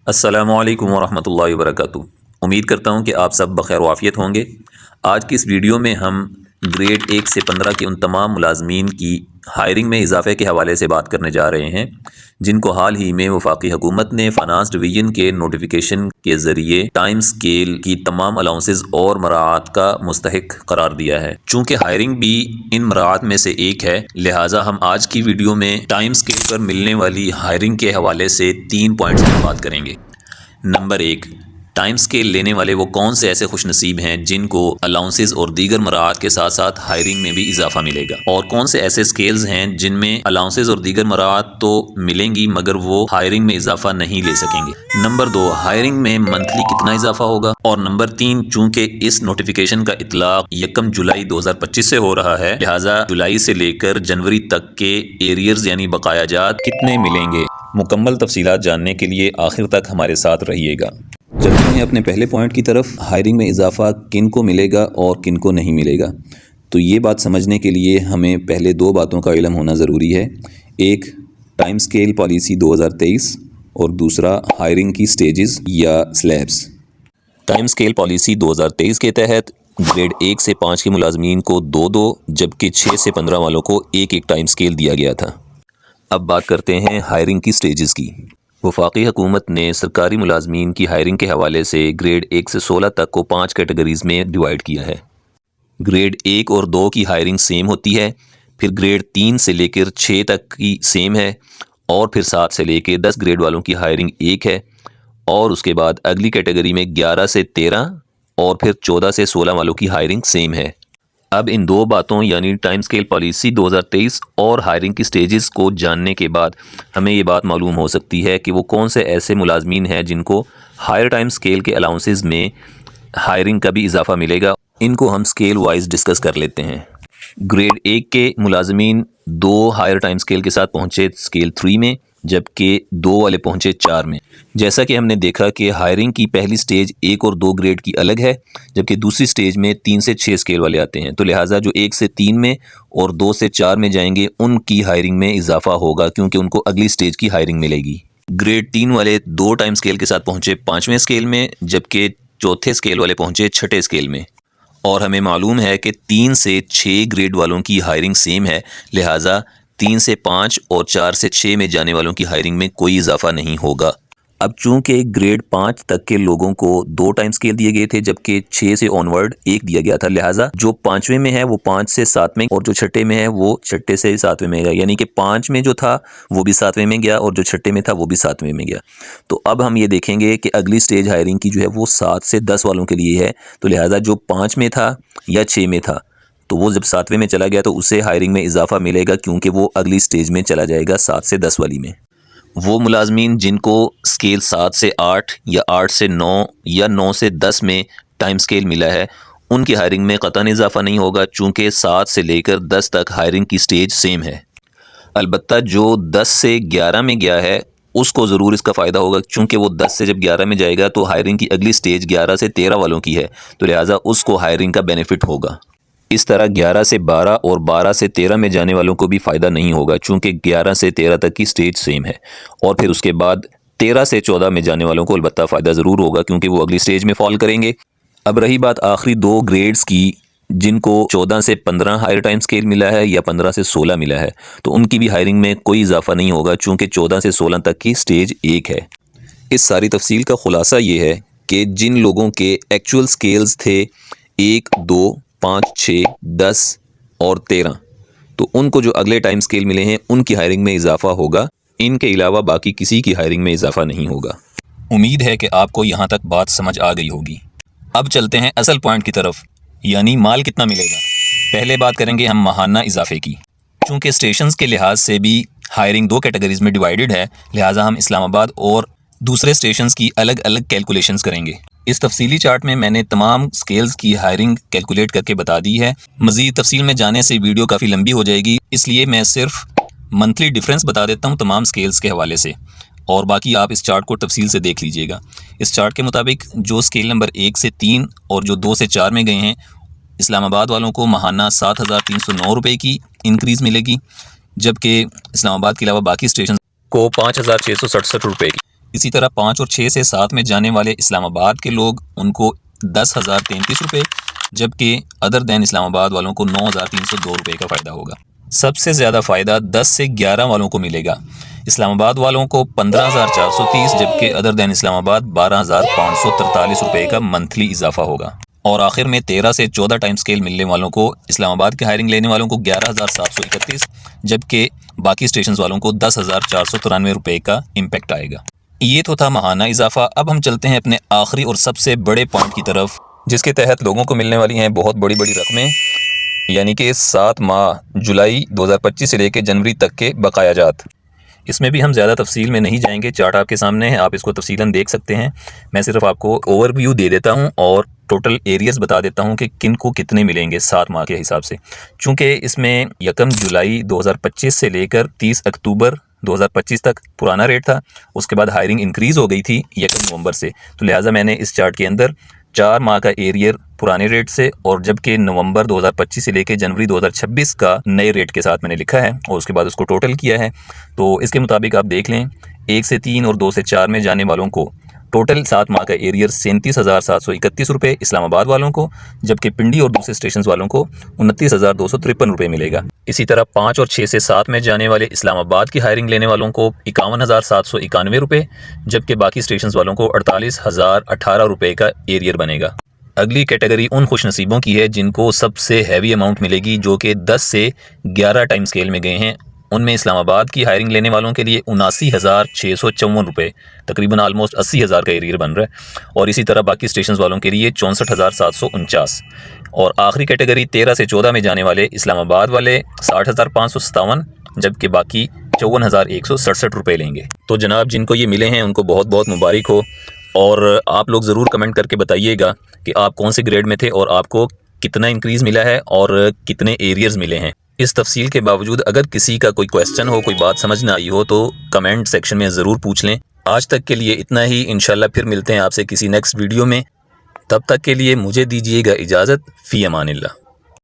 السلام علیکم ورحمۃ اللہ وبرکاتہ۔ امید کرتا ہوں کہ آپ سب بخیر و عافیت ہوں گے۔ آج کی اس ویڈیو میں ہم گریڈ 1 سے 15 کے ان تمام ملازمین کی ہائرنگ میں اضافے کے حوالے سے بات کرنے جا رہے ہیں جن کو حال ہی میں وفاقی حکومت نے فائنانس ڈویژن کے نوٹیفیکیشن کے ذریعے ٹائم سکیل کی تمام الاؤنسز اور مراعات کا مستحق قرار دیا ہے۔ چونکہ ہائرنگ بھی ان مراعات میں سے ایک ہے، لہٰذا ہم آج کی ویڈیو میں ٹائم سکیل پر ملنے والی ہائرنگ کے حوالے سے 3 پوائنٹس پر بات کریں گے۔ نمبر 1، ٹائم سکیل لینے والے وہ کون سے ایسے خوش نصیب ہیں جن کو الاؤنسز اور دیگر مراعات کے ساتھ ساتھ ہائرنگ میں بھی اضافہ ملے گا، اور کون سے ایسے سکیلز ہیں جن میں الاؤنسز اور دیگر مراعات تو ملیں گی مگر وہ ہائرنگ میں اضافہ نہیں لے سکیں گے۔ نمبر 2، ہائرنگ میں منتھلی کتنا اضافہ ہوگا، اور نمبر 3، چونکہ اس نوٹیفیکیشن کا اطلاق 1 جولائی 2025 سے ہو رہا ہے، لہٰذا جولائی سے لے کر جنوری تک کے ایریئرز یعنی بقایا جات کتنے ملیں گے۔ مکمل تفصیلات جاننے کے لیے آخر تک ہمارے ساتھ رہیے گا۔ چلتے ہیں اپنے پہلے پوائنٹ کی طرف، ہائرنگ میں اضافہ کن کو ملے گا اور کن کو نہیں ملے گا۔ تو یہ بات سمجھنے کے لیے ہمیں پہلے 2 باتوں کا علم ہونا ضروری ہے، ایک ٹائم سکیل پالیسی 2023 اور دوسرا ہائرنگ کی سٹیجز یا سلیبس۔ ٹائم سکیل پالیسی 2023 کے تحت گریڈ 1 سے 5 کے ملازمین کو 2 جبکہ 6 سے 15 والوں کو 1 ٹائم سکیل دیا گیا تھا۔ اب بات کرتے ہیں ہائرنگ کی سٹیجز کی۔ وفاقی حکومت نے سرکاری ملازمین کی ہائرنگ کے حوالے سے گریڈ 1 سے 16 تک کو 5 کیٹیگریز میں ڈیوائیڈ کیا ہے۔ گریڈ 1 اور 2 کی ہائرنگ سیم ہوتی ہے، پھر گریڈ 3 سے لے کر 6 تک کی سیم ہے، اور پھر 7 سے لے کے 10 گریڈ والوں کی ہائرنگ ایک ہے، اور اس کے بعد اگلی کیٹیگری میں 11 سے 13 اور پھر 14 سے 16 والوں کی ہائرنگ سیم ہے۔ اب ان 2 باتوں یعنی ٹائم سکیل پالیسی 2023 اور ہائرنگ کی سٹیجز کو جاننے کے بعد ہمیں یہ بات معلوم ہو سکتی ہے کہ وہ کون سے ایسے ملازمین ہیں جن کو ہائر ٹائم سکیل کے الاؤنسز میں ہائرنگ کا بھی اضافہ ملے گا۔ ان کو ہم سکیل وائز ڈسکس کر لیتے ہیں۔ گریڈ 1 کے ملازمین 2 ہائر ٹائم سکیل کے ساتھ پہنچے سکیل 3 میں، جبکہ 2 والے پہنچے 4 میں۔ جیسا کہ ہم نے دیکھا کہ ہائرنگ کی پہلی سٹیج 1 اور 2 گریڈ کی الگ ہے، جبکہ دوسری سٹیج میں 3 سے 6 سکیل والے آتے ہیں، تو لہٰذا جو 1 سے 3 میں اور 2 سے 4 میں جائیں گے ان کی ہائرنگ میں اضافہ ہوگا کیونکہ ان کو اگلی سٹیج کی ہائرنگ ملے گی۔ گریڈ 3 والے 2 ٹائم سکیل کے ساتھ پہنچے 5ویں سکیل میں، جبکہ 4تھے سکیل والے پہنچے 6ٹھے سکیل میں، اور ہمیں معلوم ہے کہ 3 سے 6 گریڈ والوں کی ہائرنگ سیم ہے، لہٰذا 3 سے 5 اور 4 سے 6 میں جانے والوں کی ہائرنگ میں کوئی اضافہ نہیں ہوگا۔ اب چونکہ گریڈ 5 تک کے لوگوں کو 2 ٹائم سکیل دیے گئے تھے جبکہ 6 سے آنورڈ 1 دیا گیا تھا، لہٰذا جو 5ویں میں ہے وہ 5 سے 7 میں، اور جو 6ٹھے میں ہے وہ 6ٹھے سے 7ویں میں گیا، یعنی کہ 5 میں جو تھا وہ بھی 7ویں میں گیا اور جو 6ٹھے میں تھا وہ بھی 7ویں میں گیا۔ تو اب ہم یہ دیکھیں گے کہ اگلی سٹیج ہائرنگ کی جو ہے وہ 7 سے 10 والوں کے لیے ہے، تو لہٰذا جو 5 میں تھا یا 6 میں تھا تو وہ جب 7ویں میں چلا گیا تو اسے ہائرنگ میں اضافہ ملے گا کیونکہ وہ اگلی سٹیج میں چلا جائے گا 7 سے 10 والی میں۔ وہ ملازمین جن کو سکیل 7 سے 8 یا 8 سے 9 یا 9 سے 10 میں ٹائم سکیل ملا ہے ان کی ہائرنگ میں قطعاً اضافہ نہیں ہوگا، چونکہ 7 سے لے کر 10 تک ہائرنگ کی سٹیج سیم ہے۔ البتہ جو 10 سے 11 میں گیا ہے اس کو ضرور اس کا فائدہ ہوگا، چونکہ وہ 10 سے جب 11 میں جائے گا تو ہائرنگ کی اگلی سٹیج 11 سے 13 والوں کی ہے، تو لہٰذا اس کو ہائرنگ کا بینیفٹ ہوگا۔ اس طرح 11 سے 12 اور 12 سے 13 میں جانے والوں کو بھی فائدہ نہیں ہوگا، چونکہ 11 سے 13 تک کی سٹیج سیم ہے، اور پھر اس کے بعد 13 سے 14 میں جانے والوں کو البتہ فائدہ ضرور ہوگا کیونکہ وہ اگلی سٹیج میں فال کریں گے۔ اب رہی بات آخری 2 گریڈز کی جن کو 14 سے 15 ہائر ٹائم سکیل ملا ہے یا 15 سے 16 ملا ہے، تو ان کی بھی ہائرنگ میں کوئی اضافہ نہیں ہوگا چونکہ 14 سے 16 تک کی سٹیج ایک ہے۔ اس ساری تفصیل کا خلاصہ یہ ہے کہ جن لوگوں کے ایکچول سکیلز تھے 1 2 5 6 10 اور 13، تو ان کو جو اگلے ٹائم سکیل ملے ہیں ان کی ہائرنگ میں اضافہ ہوگا، ان کے علاوہ باقی کسی کی ہائرنگ میں اضافہ نہیں ہوگا۔ امید ہے کہ آپ کو یہاں تک بات سمجھ آ گئی ہوگی۔ اب چلتے ہیں اصل پوائنٹ کی طرف، یعنی مال کتنا ملے گا۔ پہلے بات کریں گے ہم ماہانہ اضافے کی۔ چونکہ اسٹیشنز کے لحاظ سے بھی ہائرنگ 2 کیٹیگریز میں ڈیوائیڈڈ ہے، لہٰذا ہم اسلام آباد اور دوسرے اسٹیشنز کی الگ الگ کیلکولیشنز کریں گے۔ اس تفصیلی چارٹ میں نے تمام سکیلز کی ہائرنگ کیلکولیٹ کر کے بتا دی ہے۔ مزید تفصیل میں جانے سے ویڈیو کافی لمبی ہو جائے گی، اس لیے میں صرف منتھلی ڈیفرنس بتا دیتا ہوں تمام سکیلز کے حوالے سے، اور باقی آپ اس چارٹ کو تفصیل سے دیکھ لیجئے گا۔ اس چارٹ کے مطابق جو سکیل نمبر 1 سے 3 اور جو 2 سے 4 میں گئے ہیں، اسلام آباد والوں کو ماہانہ 7,309 روپے کی انکریز ملے گی، جبکہ اسلام آباد کے علاوہ باقی اسٹیشن کو 5,667 روپے کی۔ اسی طرح 5 اور 6 سے 7 میں جانے والے اسلام آباد کے لوگ ان کو 10,033 روپے، جبکہ ادر دین اسلام آباد والوں کو 9,302 روپے کا فائدہ ہوگا۔ سب سے زیادہ فائدہ 10 سے 11 والوں کو ملے گا۔ اسلام آباد والوں کو 15,430، جبکہ ادر دین اسلام آباد 12,543 روپے کا منتھلی اضافہ ہوگا۔ اور آخر میں 13 سے 14 ٹائم سکیل ملنے والوں کو، اسلام آباد کے ہائرنگ لینے والوں کو 11,731، جبکہ باقی اسٹیشنز والوں کو 10,493 روپے کا امپیکٹ آئے گا۔ یہ تو تھا ماہانہ اضافہ۔ اب ہم چلتے ہیں اپنے آخری اور سب سے بڑے پوائنٹ کی طرف، جس کے تحت لوگوں کو ملنے والی ہیں بہت بڑی بڑی رقمیں، یعنی کہ 7 ماہ جولائی 2025 سے لے کے جنوری تک کے بقایا جات۔ اس میں بھی ہم زیادہ تفصیل میں نہیں جائیں گے، چارٹ آپ کے سامنے ہے، آپ اس کو تفصیلاً دیکھ سکتے ہیں۔ میں صرف آپ کو اوور ویو دے دیتا ہوں اور ٹوٹل ایریاز بتا دیتا ہوں کہ کن کو کتنے ملیں گے 7 ماہ کے حساب سے، چونکہ اس میں 1 جولائی 2025 سے لے کر 30 اکتوبر 2025 تک پرانا ریٹ تھا، اس کے بعد ہائرنگ انکریز ہو گئی تھی 1 نومبر سے، تو لہٰذا میں نے اس چارٹ کے اندر 4 ماہ کا ایریئر پرانے ریٹ سے، اور جبکہ نومبر 2025 سے لے کے جنوری 2026 کا نئے ریٹ کے ساتھ میں نے لکھا ہے، اور اس کے بعد اس کو ٹوٹل کیا ہے۔ تو اس کے مطابق آپ دیکھ لیں 1 سے 3 اور 2 سے 4 میں جانے والوں کو ٹوٹل 7 ماہ کا ایریئر 37,731 روپے اسلام آباد والوں کو، جبکہ پنڈی اور دوسرے اسٹیشنز والوں کو 29,253 روپے ملے گا۔ اسی طرح 5 اور 6 سے 7 میں جانے والے اسلام آباد کی ہائرنگ لینے والوں کو 51,791 روپے، جبکہ باقی اسٹیشنز والوں کو 48,018 روپے کا ایریئر بنے گا۔ اگلی کیٹیگری ان خوش نصیبوں کی ہے جن کو سب سے ہیوی اماؤنٹ ملے گی، جو کہ 10 سے 11 ٹائم سکیل میں گئے ہیں۔ ان میں اسلام آباد کی ہائرنگ لینے والوں کے لیے 79,654 روپے، تقریباً آلموسٹ 80,000 کا ایریئر بن رہا ہے، اور اسی طرح باقی اسٹیشنز والوں کے لیے 64,749۔ اور آخری کیٹیگری 13 سے 14 میں جانے والے اسلام آباد والے 60,557، جبکہ باقی 54,167 روپے لیں گے۔ تو جناب جن کو یہ ملے ہیں ان کو بہت بہت مبارک ہو، اور آپ لوگ ضرور کمنٹ کر کے بتائیے گا کہ آپ کون سے گریڈ میں تھے اور آپ کو کتنا انکریز ملا ہے اور کتنے ایریئرز ملے ہیں۔ اس تفصیل کے باوجود اگر کسی کا کوئی کویسچن ہو، کوئی بات سمجھ نہ آئی ہو، تو کمنٹ سیکشن میں ضرور پوچھ لیں۔ آج تک کے لیے اتنا ہی، انشاءاللہ پھر ملتے ہیں آپ سے کسی نیکسٹ ویڈیو میں۔ تب تک کے لیے مجھے دیجیے گا اجازت، فی امان اللہ۔